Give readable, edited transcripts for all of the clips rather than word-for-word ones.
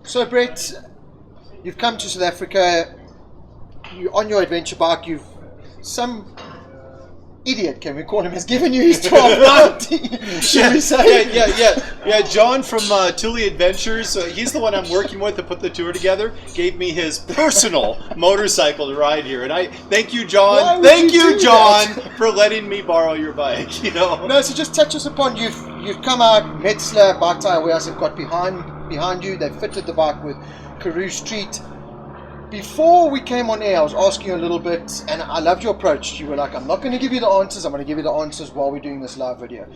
So Bret, you've come to South Africa. You on your adventure bike. Some idiot, can we call him, has given you his 12 round. Should we say? Yeah. John from Thule Adventures. He's the one I'm working with to put the tour together. Gave me his personal motorcycle to ride here, and I thank you, John. Thank you, John, for letting me borrow your bike. You know. No, so just touch us upon you've come out. Metzler Bike Tire Warehouse have got behind you. They fitted the bike with Karoo Street. Before we came on air, I was asking you a little bit, and I loved your approach. You were like, I'm not going to give you the answers, I'm going to give you the answers while we're doing this live video.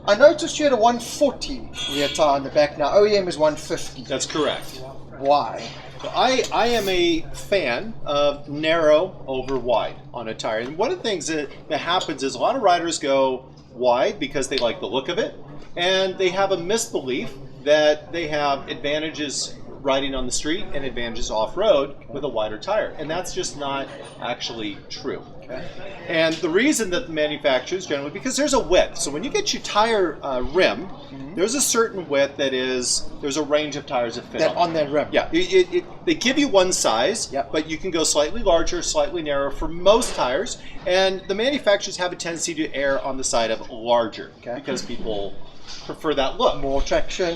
I noticed you had a 140 rear tire on the back. Now, OEM is 150. That's correct. Why? So I am a fan of narrow over wide on a tire. And one of the things that happens is a lot of riders go wide because they like the look of it, and they have a misbelief that they have advantages riding on the street and advantages off-road with a wider tire, and that's just not actually true. Okay. And the reason that the manufacturers generally, because there's a width, so when you get your tire rim, there's a certain width there's a range of tires that fit on that rim. Yeah, they give you one size, but you can go slightly larger, slightly narrower for most tires, and the manufacturers have a tendency to err on the side of larger because people prefer that look. More traction.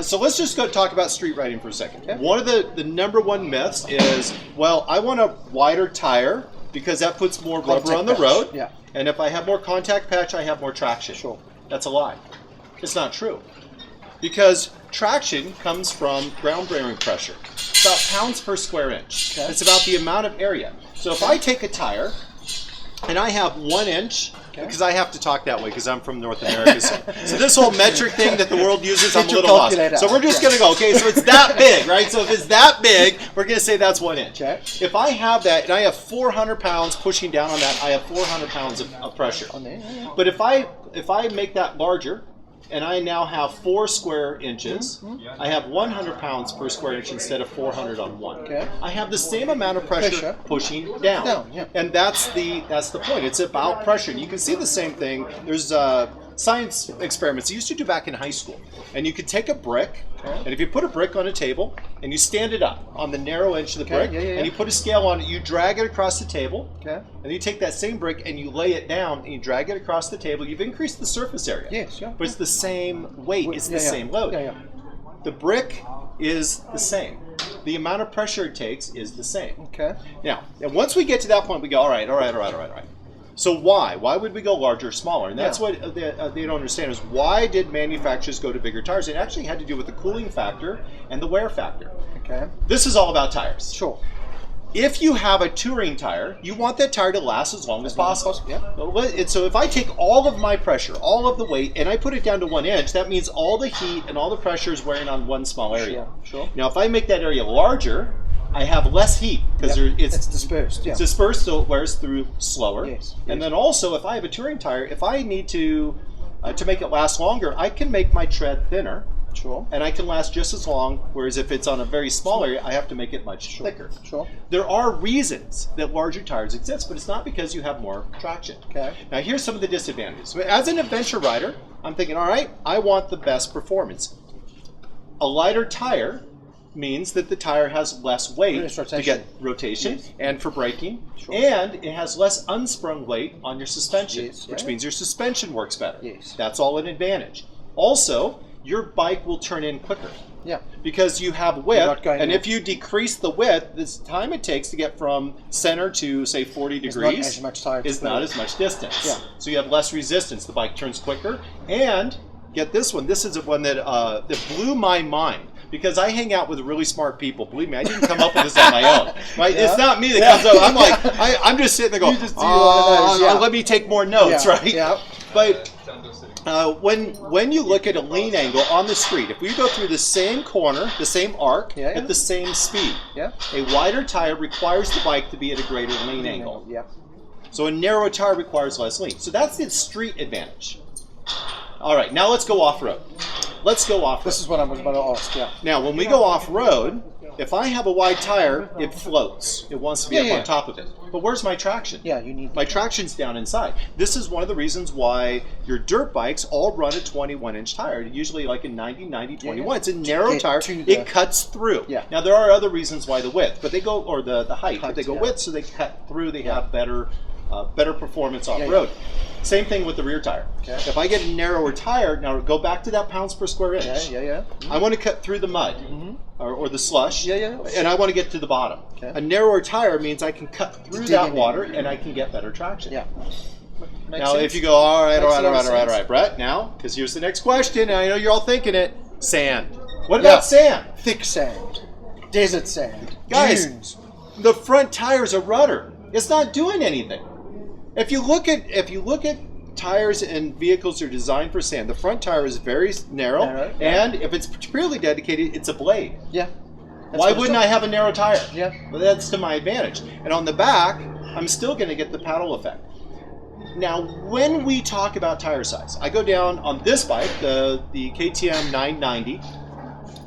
So let's just go talk about street riding for a second. Okay. One of the number one myths is, well, I want a wider tire because that puts more rubber on the road. Yeah. And if I have more contact patch, I have more traction. Sure. That's a lie. It's not true. Because traction comes from ground bearing pressure. It's about pounds per square inch. Okay. It's about the amount of area. So if I take a tire and I have 1 inch, because I have to talk that way because I'm from North America. So this whole metric thing that the world uses, I'm a little lost. So we're just going to go, okay, so it's that big, right? So if it's that big, we're going to say that's 1 inch. Okay. If I have that and I have 400 pounds pushing down on that, I have 400 pounds of pressure. But if I make that larger, and I now have 4 square inches, I have 100 pounds per square inch instead of 400 on one. Okay. I have the same amount of pressure pushing down. And that's the point. It's about pressure. And you can see the same thing. There's science experiments you used to do back in high school. And you could take a brick, and if you put a brick on a table, and you stand it up on the narrow edge of the brick, and you put a scale on it, you drag it across the table, and you take that same brick and you lay it down, and you drag it across the table, you've increased the surface area. Yes, But it's the same weight, it's the same load. The brick is the same. The amount of pressure it takes is the same. Okay. Now, and once we get to that point, we go, all right. So why? Why would we go larger or smaller? And that's what they don't understand is why did manufacturers go to bigger tires? It actually had to do with the cooling factor and the wear factor. Okay. This is all about tires. Sure. If you have a touring tire, you want that tire to last as long as possible. And so if I take all of my pressure, all of the weight, and I put it down to 1 inch, that means all the heat and all the pressure is wearing on one small area. Sure. Now, if I make that area larger, I have less heat because it's dispersed. It's dispersed, so it wears through slower. Yes. And then also, if I have a touring tire, if I need to make it last longer, I can make my tread thinner. Sure. And I can last just as long, whereas if it's on a very small area, I have to make it much thicker. Sure. There are reasons that larger tires exist, but it's not because you have more traction. Okay. Now here's some of the disadvantages. As an adventure rider, I'm thinking, all right, I want the best performance. A lighter tire means that the tire has less weight to get rotation and for braking, and it has less unsprung weight on your suspension, which means your suspension works better. That's all an advantage. Also, your bike will turn in quicker. Because you have width, and if you decrease the width, the time it takes to get from center to, say, 40 degrees is not as much distance. So you have less resistance. The bike turns quicker. And get this one. This is one that blew my mind. Because I hang out with really smart people. Believe me, I didn't come up with this on my own. Right? It's not me that comes up. I'm like, I'm just sitting there going, let me take more notes, right? But when you look at a lean angle on the street, if we go through the same corner, the same arc, at the same speed, a wider tire requires the bike to be at a greater lean angle. So a narrow tire requires less lean. So that's the street advantage. All right, now let's go off-road. let's go off-road. This is what I was about to ask, yeah. Now, when we go off-road, if I have a wide tire, it floats. It wants to be up on top of it. But where's my traction? Yeah, you need... My traction's down inside. This is one of the reasons why your dirt bikes all run a 21-inch tire, usually like a 90, 21. It's a narrow tire. It cuts through. Yeah. Now, there are other reasons why the width, but they go, or the height, but they go width, so they cut through. They have better performance off-road. Same thing with the rear tire. Okay. If I get a narrower tire, now go back to that pounds per square inch. I want to cut through the mud or the slush, and I want to get to the bottom. Okay. A narrower tire means I can cut through that water and I can get better traction. Yeah. Now, if you go, all right, Brett, now, because here's the next question, and I know you're all thinking it, sand. What about sand? Thick sand. Desert sand. Guys, dunes. the front tire's a rudder. It's not doing anything. If you look at tires and vehicles that are designed for sand, the front tire is very narrow, and if it's purely dedicated, it's a blade. Yeah. Why wouldn't I have a narrow tire? Yeah. Well, that's to my advantage. And on the back, I'm still going to get the paddle effect. Now, when we talk about tire size, I go down on this bike, the KTM 990.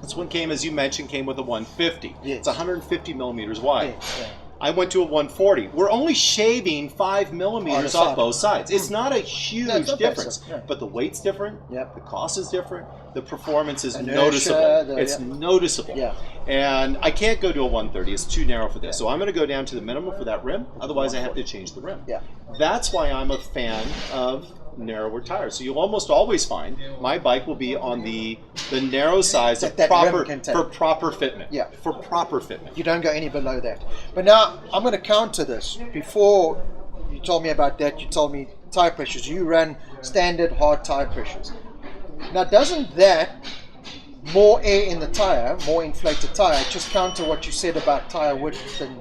This one came, as you mentioned, came with a 150. Yes. It's 150 millimeters wide. Yeah. I went to a 140. We're only shaving 5 millimeters off both sides. It's not a huge difference, but the weight's different. Yep. The cost is different. The performance is noticeable. It's noticeable. Yeah. And I can't go to a 130. It's too narrow for this. So I'm going to go down to the minimum for that rim. Otherwise, I have to change the rim. Yeah. That's why I'm a fan of narrower tires. So you'll almost always find my bike will be on the narrow size of proper fitment. Yeah. For proper fitment. You don't go any below that. But now I'm going to counter this. Before you told me about that, you told me tire pressures. You run standard hard tire pressures. Now doesn't that more air in the tire, more inflated tire, just counter what you said about tire width and...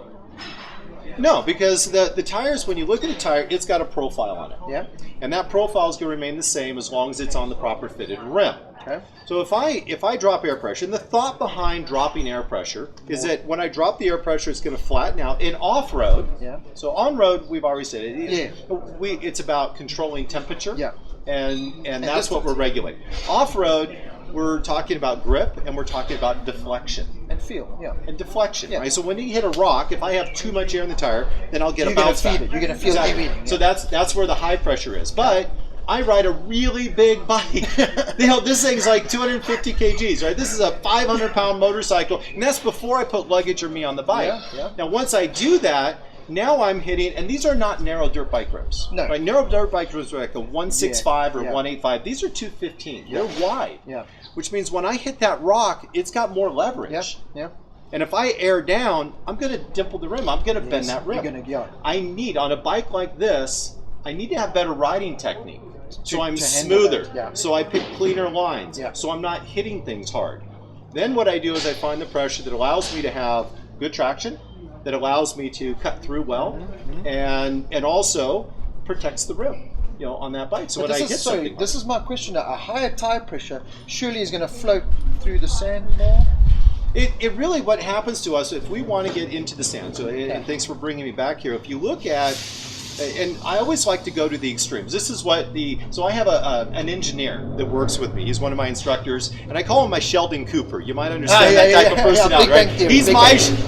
No, because the tires, when you look at a tire, it's got a profile on it. Yeah. And that profile is going to remain the same as long as it's on the proper fitted rim. Okay. So if I drop air pressure, and the thought behind dropping air pressure is that when I drop the air pressure, it's going to flatten out. In off-road, so on-road, we've already said it. It's about controlling temperature. Yeah. And that's what we're regulating. Off-road, we're talking about grip and we're talking about deflection. And feel, And deflection, right? So when you hit a rock, if I have too much air in the tire, then I'll get a bounce back. You're going to feel it. So that's where the high pressure is. But I ride a really big bike. This thing's like 250 kgs, right? This is a 500-pound motorcycle, and that's before I put luggage or me on the bike. Now, once I do that, now I'm hitting, and these are not narrow dirt bike rims. No. Right? Narrow dirt bike rims are like a 165 or 185. These are 215. They're wide. Which means when I hit that rock, it's got more leverage. And if I air down, I'm going to dimple the rim. I'm going to bend that rim. I need, on a bike like this, I need to have better riding technique. So I'm smoother. So I pick cleaner lines. So I'm not hitting things hard. Then what I do is I find the pressure that allows me to have good traction, that allows me to cut through well, and also protects the rim, on that bike. So when I hit something, this is my question: a higher tire pressure surely is going to float through the sand more. It really, what happens to us if we want to get into the sand. So and thanks for bringing me back here. If you look at, and I always like to go to the extremes. This is what so I have an engineer that works with me. He's one of my instructors, and I call him my Sheldon Cooper. You might understand that type of personality, right?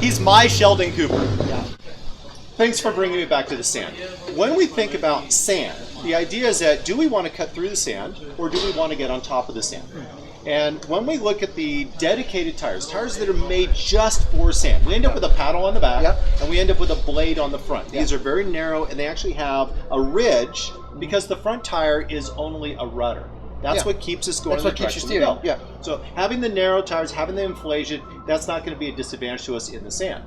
He's my Sheldon Cooper. Thanks for bringing me back to the sand. When we think about sand, the idea is that do we want to cut through the sand, or do we want to get on top of the sand? And when we look at the dedicated tires that are made just for sand, we end up with a paddle on the back, and we end up with a blade on the front. These are very narrow, and they actually have a ridge because the front tire is only a rudder. That's what keeps us going in the direction we go. So having the narrow tires, having the inflation, that's not going to be a disadvantage to us in the sand.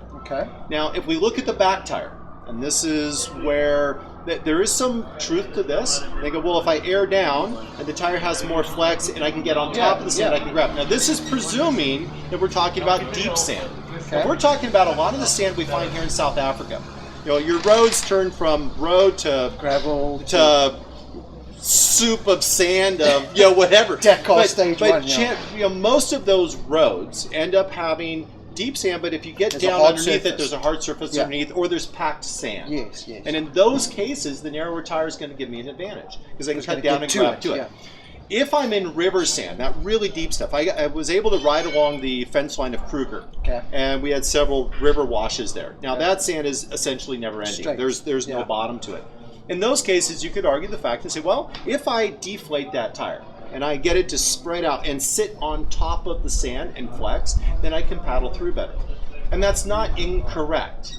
Now, if we look at the back tire, and this is where there is some truth to this. They go, well, if I air down and the tire has more flex and I can get on top of the sand, I can grab. Now, this is presuming that we're talking about deep sand. If we're talking about a lot of the sand we find here in South Africa, your roads turn from road to gravel to soup of sand of whatever. But most of those roads end up having deep sand, but if you get down underneath it, there's a hard surface underneath, or there's packed sand. And in those cases, the narrower tire is going to give me an advantage because I can cut down and grab to it. If I'm in river sand, that really deep stuff, I was able to ride along the fence line of Kruger, and we had several river washes there. Now that sand is essentially never ending. Straight. There's no bottom to it. In those cases, you could argue the fact and say, well, if I deflate that tire and I get it to spread out and sit on top of the sand and flex, then I can paddle through better. And that's not incorrect.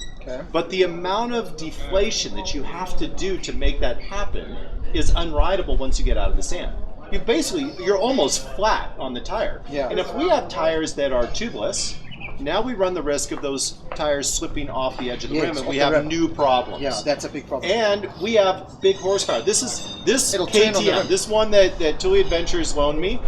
But the amount of deflation that you have to do to make that happen is unrideable once you get out of the sand. You're almost flat on the tire. And if we have tires that are tubeless, now we run the risk of those tires slipping off the edge of the rim, and we have new problems. Yeah, that's a big problem. And we have big horsepower. This It'll turn on the KTM, rim. this one that Thule Adventures loaned me,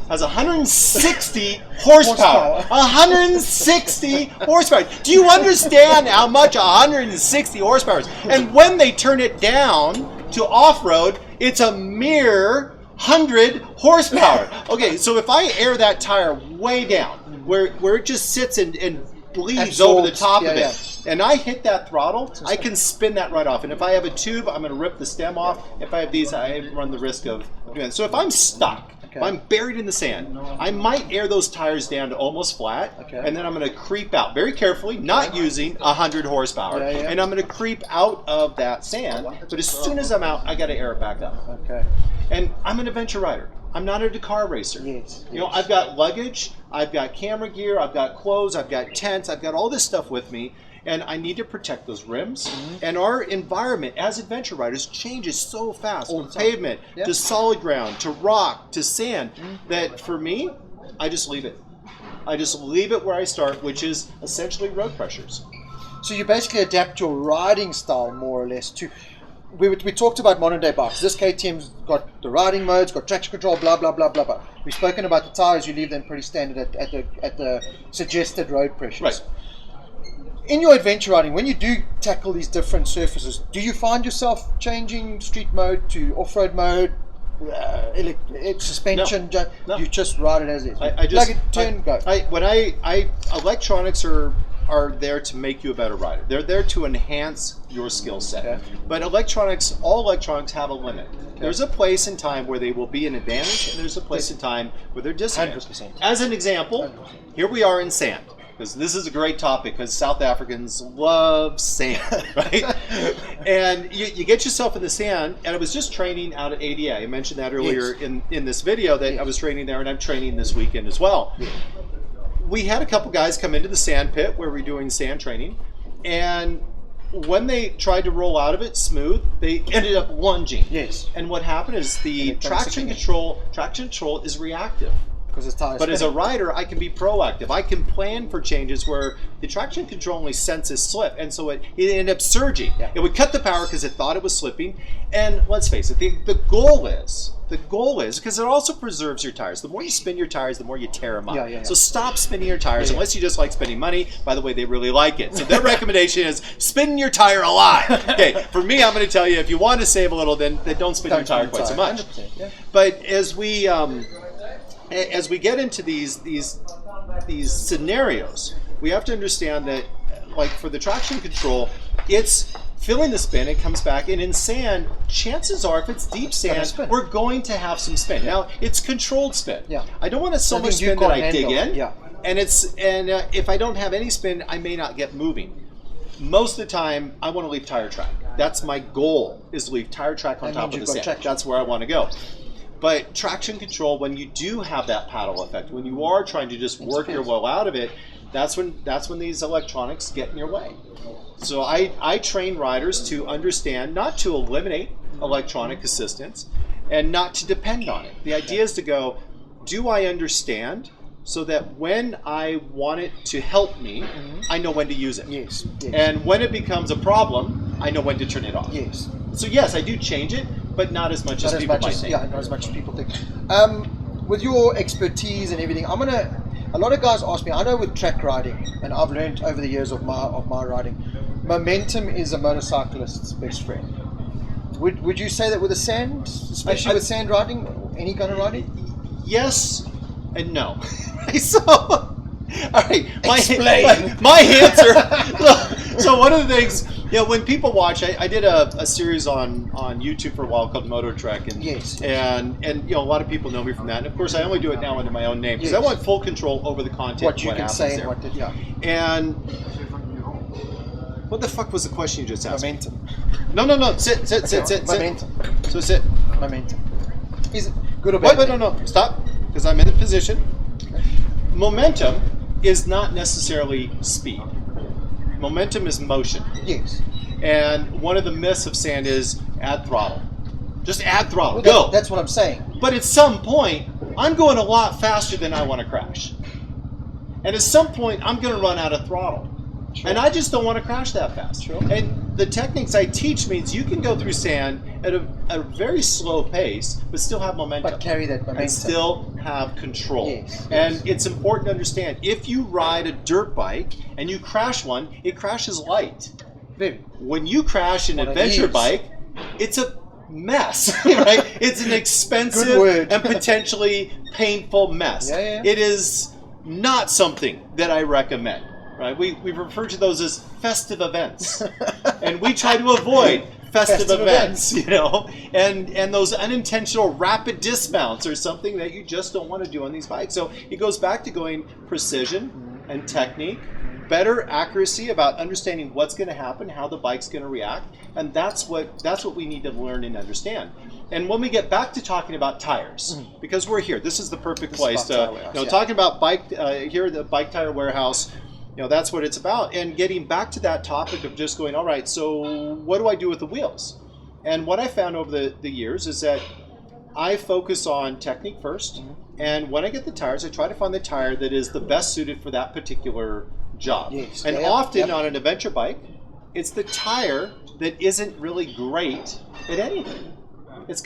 has 160 horsepower. 160 horsepower. Do you understand how much 160 horsepower is? And when they turn it down to off-road, it's a mere 100 horsepower. Okay, so if I air that tire way down, where it just sits and bleeds over the top of it, and I hit that throttle, I can spin that right off. And if I have a tube, I'm going to rip the stem off. If I have these, I run the risk of doing that. So if I'm stuck, if I'm buried in the sand, I might air those tires down to almost flat, and then I'm going to creep out very carefully, not using 100 horsepower, and I'm going to creep out of that sand. But as soon as I'm out, I got to air it back up. And I'm an adventure rider. I'm not a Dakar racer. You know, I've got luggage, I've got camera gear, I've got clothes, I've got tents, I've got all this stuff with me, and I need to protect those rims. And our environment as adventure riders changes so fast, from pavement to solid ground to rock to sand, that for me, I just leave it. I just leave it where I start, which is essentially road pressures. So you basically adapt your riding style more or less to. We talked about modern day bikes. This KTM's got the riding modes, got traction control, blah blah blah blah blah. We've spoken about the tires. You leave them pretty standard at the suggested road pressures. Right. In your adventure riding, when you do tackle these different surfaces, do you find yourself changing street mode to off-road mode, suspension? No. You just ride it as is. I just plug it, turn, go. Electronics are there to make you a better rider. They're there to enhance your skill set. But all electronics have a limit. There's a place in time where they will be an advantage, and there's a place in time where they're disadvantage. 100%. As an example, here we are in sand. Because this is a great topic, because South Africans love sand, right? And you get yourself in the sand, and I was just training out at ADA. I mentioned that earlier in this video that I was training there, and I'm training this weekend as well. We had a couple guys come into the sand pit where we're doing sand training, and when they tried to roll out of it smooth, they ended up lunging. And what happened is the traction control is reactive. But as a rider, I can be proactive. I can plan for changes where the traction control only senses slip, and so it ended up surging. It would cut the power because it thought it was slipping. And let's face it, the goal is, because it also preserves your tires. The more you spin your tires, the more you tear them up. So stop spinning your tires unless you just like spending money. By the way, they really like it. So their recommendation is spin your tire a lot. Okay, for me, I'm going to tell you, if you want to save a little, then don't spin your tire quite so much. But as we get into these scenarios, we have to understand that, like for the traction control, it's feeling the spin, it comes back, and in sand, chances are, if it's deep sand, we're going to have some spin. Now, it's controlled spin. I don't want so much spin that I dig in, and if I don't have any spin, I may not get moving. Most of the time, I want to leave tire track. That's my goal, is to leave tire track on top of the sand. That's where I want to go. But traction control, when you do have that paddle effect, when you are trying to just work your way out of it, that's when these electronics get in your way. So I train riders to understand, not to eliminate electronic assistance and not to depend on it. The idea is to go, do I understand, so that when I want it to help me, I know when to use it. And when it becomes a problem, I know when to turn it off. So yes, I do change it, but not as much as people might think. Not as much as people think. With your expertise and everything, a lot of guys ask me, I know with track riding, and I've learned over the years of my riding, momentum is a motorcyclist's best friend. Would you say that with the sand, especially with sand riding, any kind of riding? Yes and no. So, all right, Explain. my answer. So one of the things, Yeah, when people watch, I did a series on YouTube for a while called Moto Trek, and Yes. and a lot of people know me from that. And of course, I only do it now under my own name because I want full control over the content. What you and can happens say there. and what did, yeah. And what the fuck was the question you just asked? Momentum. No. Sit. Momentum. So sit. Momentum. Is it good or bad? Wait, no. Stop, because I'm in a position. Momentum is not necessarily speed. Momentum is motion. Yes. And one of the myths of sand is add throttle. Just add throttle. Well, Go. that's what I'm saying. But at some point, I'm going a lot faster than I want to crash. And at some point, I'm going to run out of throttle. Sure. And I just don't want to crash that fast. Sure. And the techniques I teach means you can go through sand at a very slow pace, but still have momentum. But carry that momentum. And still have control. Yes. And it's important to understand, if you ride a dirt bike and you crash one, it crashes light. Very. When you crash an One of adventure these. bike, it's a mess, right? It's an expensive and potentially painful mess. Yeah. It is not something that I recommend. Right? We refer to those as festive events, and we try to avoid festive events, you know. And those unintentional rapid dismounts are something that you just don't want to do on these bikes. So it goes back to going precision and technique, better accuracy about understanding what's going to happen, how the bike's going to react, and that's what we need to learn and understand. And when we get back to talking about tires, because we're here, this is the perfect place to, talking about bike here at the Bike Tire Warehouse. That's what it's about. And getting back to that topic of just going, all right, so what do I do with the wheels? And what I found over the years is that I focus on technique first. And when I get the tires, I try to find the tire that is the best suited for that particular job. Yes. And often on an adventure bike, it's the tire that isn't really great at anything. It's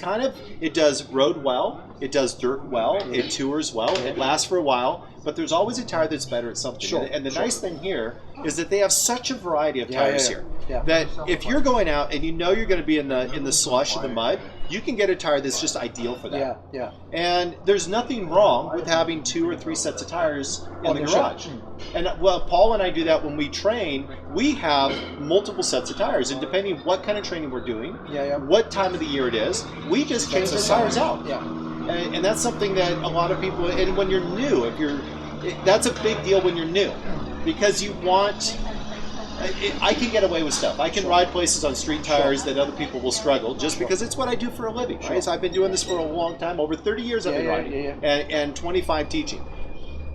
it does road well, it does dirt well, it tours well, it lasts for a while, but there's always a tire that's better at something. Sure, and the nice thing here is that they have such a variety of tires here Yeah. that if you're going out and you know you're going to be in the slush or the mud, you can get a tire that's just ideal for that. Yeah. And there's nothing wrong with having 2 or 3 sets of tires in the garage. And Paul and I do that when we train. We have multiple sets of tires, and depending what kind of training we're doing, what time of the year it is, we just change the tires out. Yeah. And that's something that a lot of people, and when you're new, that's a big deal when you're new, because you want. I can get away with stuff. I can ride places on street tires that other people will struggle, just because it's what I do for a living. Right? So I've been doing this for a long time. Over 30 years I've been riding, and 25 teaching.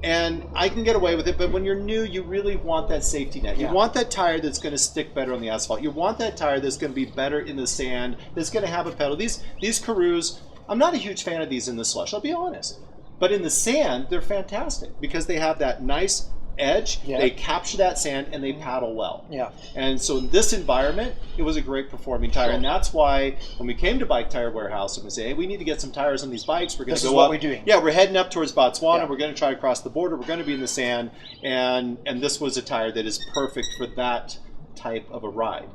And I can get away with it, but when you're new, you really want that safety net. You want that tire that's going to stick better on the asphalt. You want that tire that's going to be better in the sand, that's going to have a pedal. These Karoos, I'm not a huge fan of these in the slush, I'll be honest. But in the sand, they're fantastic because they have that nice edge, they capture that sand, and they paddle well. Yeah. And so in this environment, it was a great performing tire. And that's why when we came to Bike Tire Warehouse and we say, hey, we need to get some tires on these bikes, we're going to go up. This is what we're doing. Yeah, we're heading up towards Botswana. We're going to try to cross the border. We're going to be in the sand. And this was a tire that is perfect for that type of a ride.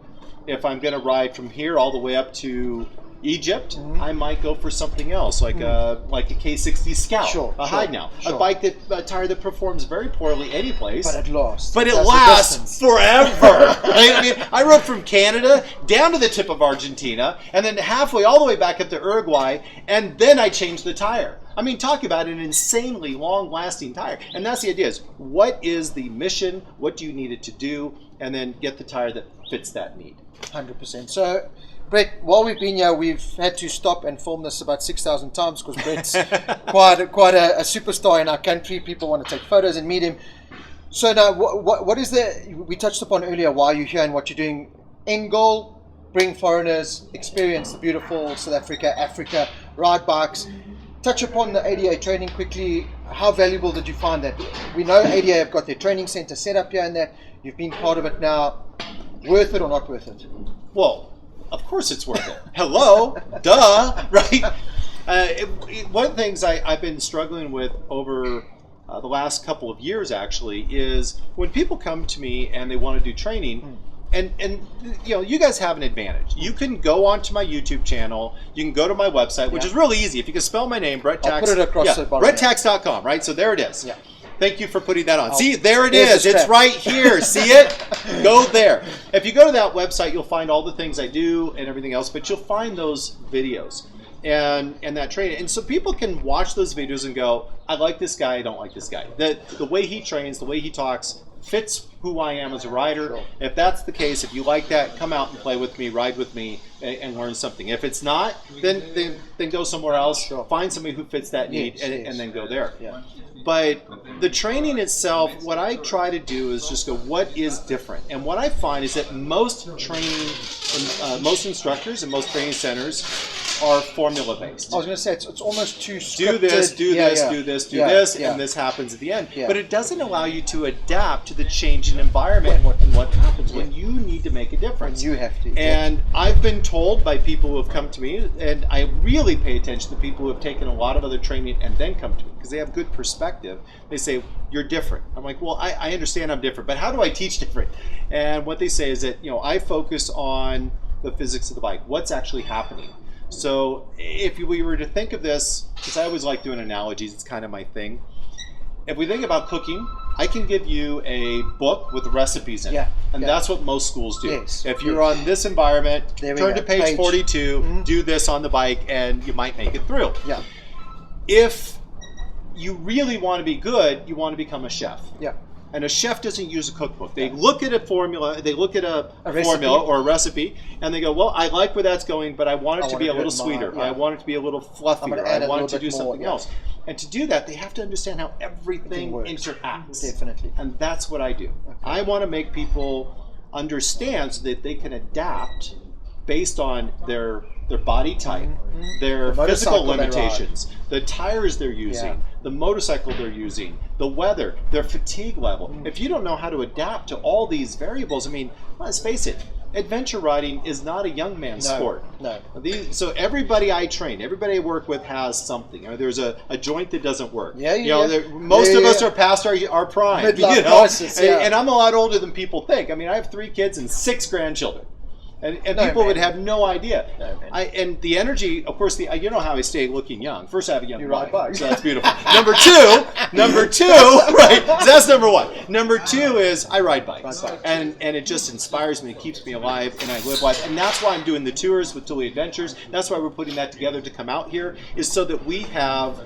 If I'm going to ride from here all the way up to Egypt, I might go for something else, like a K60 Scout, a hide now, a tire that performs very poorly any place, but it lasts. But it lasts forever. Right? I mean, I rode from Canada down to the tip of Argentina, and then halfway all the way back up to Uruguay, and then I changed the tire. I mean, talk about an insanely long-lasting tire. And that's the idea: is what is the mission? What do you need it to do? And then get the tire that fits that need. 100%. So, Bret, while we've been here, we've had to stop and film this about 6,000 times because Bret's quite a superstar in our country. People want to take photos and meet him. So now, what is we touched upon earlier why you're here and what you're doing. End goal, bring foreigners, experience the beautiful South Africa, ride bikes. Touch upon the ADA training quickly. How valuable did you find that? We know ADA have got their training center set up here and that. You've been part of it now. Worth it or not worth it? Well, of course it's worth it. Hello, duh, right? One of the things I've been struggling with over the last couple of years actually is when people come to me and they want to do training, and you guys have an advantage. You can go onto my YouTube channel, you can go to my website, which is really easy. If you can spell my name, Bret Tkacs. I'll put it across the bottom. BretTkacs.com, right? So there it is. Yeah. Thank you for putting that on. See, there it There's is. the It's strap. right here. See it? Go there. If you go to that website, you'll find all the things I do and everything else, but you'll find those videos and that training. And so people can watch those videos and go, I like this guy, I don't like this guy. The way he trains, the way he talks fits who I am as a rider. Sure. If that's the case, if you like that, come out and play with me, ride with me, and learn something. If it's not, then go somewhere else. Sure. Find somebody who fits that need, Yes, yes. and then go there. Yeah. But the training itself, what I try to do is just go, what is different? And what I find is that most training, most instructors and most training centers are formula based. I was going to say it's almost too Do scripted. this, do Yeah, this, yeah. do this, do Yeah, this, yeah. and this happens at the end. Yeah. But it doesn't allow you to adapt to the changing environment and what happens when you need to make a difference. You have to. And I've been told by people who have come to me, and I really pay attention to people who have taken a lot of other training and then come to me because they have good perspective. They say, you're different. I'm like, well, I understand I'm different, but how do I teach different? And what they say is that, I focus on the physics of the bike, what's actually happening. So if we were to think of this, because I always like doing analogies, it's kind of my thing. If we think about cooking, I can give you a book with recipes in it. And that's what most schools do. Yes, If you're on this environment, There we turn go. to page 42, do this on the bike, and you might make it through. Yeah. If you really want to be good, you want to become a chef. Yeah. And a chef doesn't use a cookbook. They look at a formula, they look at a recipe. formula or a recipe, and they go, well, I like where that's going, but I want it to be a want little to do it sweeter. more, yeah. I want it to be a little I'm fluffier. gonna add I a want it little to do bit more, something yeah. else. And to do that, they have to understand how everything works. interacts. Definitely. And that's what I do. I want to make people understand so that they can adapt based on their body type, their The physical motorcycle they ride. limitations, the tires they're using, the motorcycle they're using, the weather, their fatigue level. If you don't know how to adapt to all these variables, I mean, let's face it, adventure riding is not a young man's sport. No. So everybody I train, everybody I work with has something. There's a joint that doesn't work. Yeah. Most of us are past our prime. Midlife crisis, and I'm a lot older than people think. I mean, I have 3 kids and 6 grandchildren. And people would have no idea. No, man. And the energy, of course, you know how I stay looking young. First, I have a young ride body, bikes. so that's beautiful. Number two, right? So that's number 1. Number 2 is I ride bikes, and it just inspires me, it keeps me alive, and I live life. And that's why I'm doing the tours with Tully Adventures. That's why we're putting that together to come out here, is so that we have,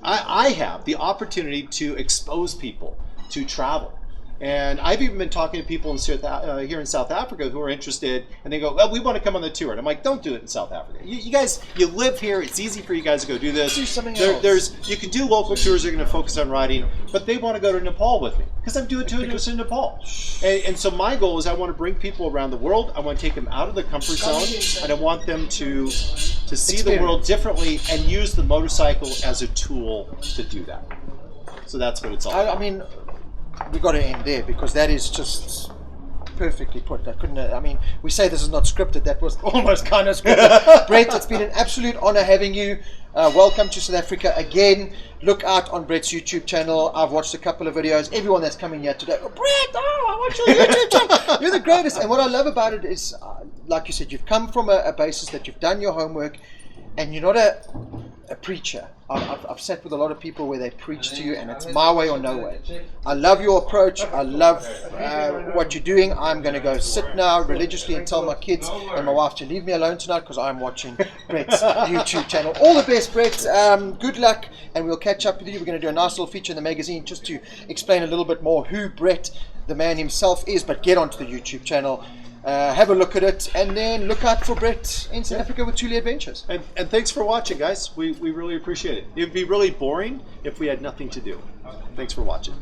I have the opportunity to expose people to travel. And I've even been talking to people here in South Africa who are interested, and they go, well, we want to come on the tour. And I'm like, don't do it in South Africa. You guys, you live here. It's easy for you guys to go do this. Do something else. You can do local tours that are going to focus on riding, but they want to go to Nepal with me because I'm doing tours in Nepal. And so my goal is I want to bring people around the world. I want to take them out of the comfort zone, and I want them to see the world differently and use the motorcycle as a tool to do that. So that's what it's all about. I mean, we got to end there because that is just perfectly put. I mean, we say this is not scripted. That was almost kind of scripted. Bret, it's been an absolute honor having you. Welcome to South Africa again. Look out on Bret's YouTube channel. I've watched a couple of videos. Everyone that's coming here today, Bret, I watch your YouTube channel. You're the greatest. And what I love about it is, like you said, you've come from a basis that you've done your homework, and you're not a preacher. I've sat with a lot of people where they preach to you and it's my way or no way. I love your approach. I love what you're doing. I'm going to go sit now religiously and tell my kids and my wife to leave me alone tonight because I'm watching Bret's YouTube channel. All the best, Bret. Good luck, and we'll catch up with you. We're going to do a nice little feature in the magazine just to explain a little bit more who Bret, the man himself, is, but get onto the YouTube channel. Have a look at it, and then look out for Bret in South Africa with Tully Adventures. And thanks for watching, guys. We really appreciate it. It would be really boring if we had nothing to do. Thanks for watching.